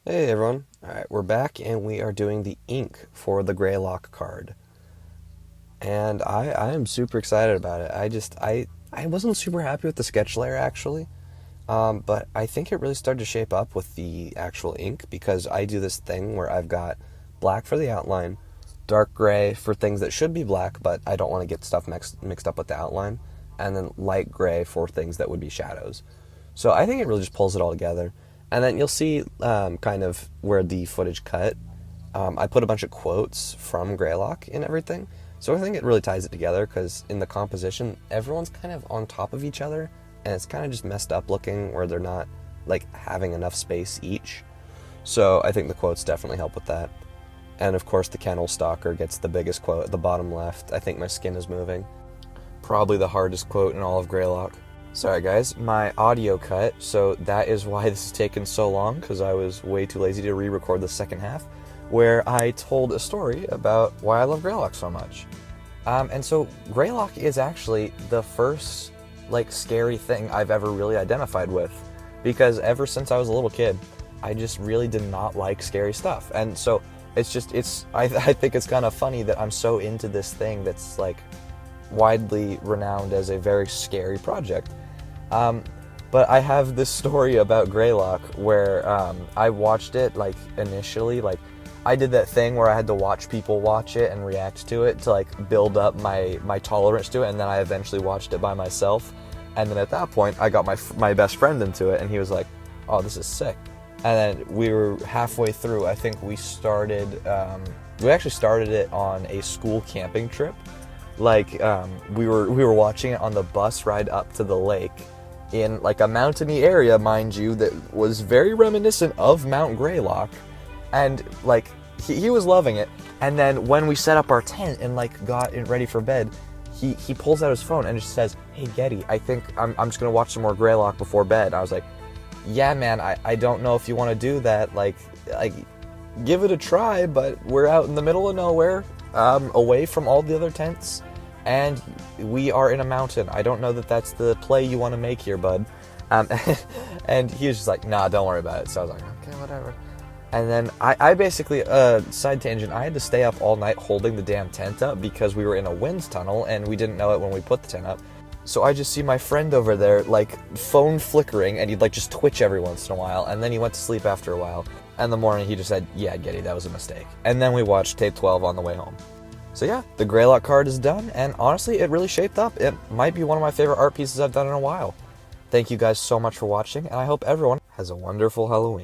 Hey everyone. Alright, we're back and we are doing the ink for the Greylock card. And I am super excited about it. I wasn't super happy with the sketch layer actually. But I think it really started to shape up with the actual ink because I do this thing where I've got black for the outline, dark gray for things that should be black, but I don't want to get stuff mixed up with the outline, and then light gray for things that would be shadows. So I think it really just pulls it all together. And then you'll see kind of where the footage cut. I put a bunch of quotes from Greylock in everything. So I think it really ties it together because in the composition, everyone's kind of on top of each other. And it's kind of just messed up looking where they're not like having enough space each. So I think the quotes definitely help with that. And of course, the kennel stalker gets the biggest quote at the bottom left. I think my skin is moving. Probably the hardest quote in all of Greylock. Sorry guys, my audio cut, so that is why this has taken so long, because I was way too lazy to re-record the second half, where I told a story about why I love Greylock so much. And so Greylock is actually the first, scary thing I've ever really identified with, because ever since I was a little kid, I just really did not like scary stuff. And so I think it's kind of funny that I'm so into this thing that's, widely renowned as a very scary project. But I have this story about Greylock where I watched it initially. I did that thing where I had to watch people watch it and react to it to build up my tolerance to it, and then I eventually watched it by myself. And then at that point I got my best friend into it, and he was like, oh, this is sick. And then we were halfway through. I think we actually started it on a school camping trip. We were watching it on the bus ride up to the lake in a mountainy area, mind you, that was very reminiscent of Mount Greylock, and he was loving it. And then when we set up our tent and got ready for bed, he pulls out his phone and just says, "Hey Getty, I think I'm just gonna watch some more Greylock before bed." And I was like, "Yeah, man, I don't know if you want to do that. Give it a try, but we're out in the middle of nowhere, away from all the other tents, and we are in a mountain. I don't know that that's the play you want to make here, bud." And he was just like, "Nah, don't worry about it." So I was like, "Okay, whatever." And then I basically, side tangent, I had to stay up all night holding the damn tent up because we were in a wind tunnel and we didn't know it when we put the tent up. So I just see my friend over there, phone flickering, and he'd just twitch every once in a while, and then he went to sleep after a while. And in the morning he just said, "Yeah, Getty, that was a mistake." And then we watched tape 12 on the way home. So yeah, the Greylock card is done, and honestly, it really shaped up. It might be one of my favorite art pieces I've done in a while. Thank you guys so much for watching, and I hope everyone has a wonderful Halloween.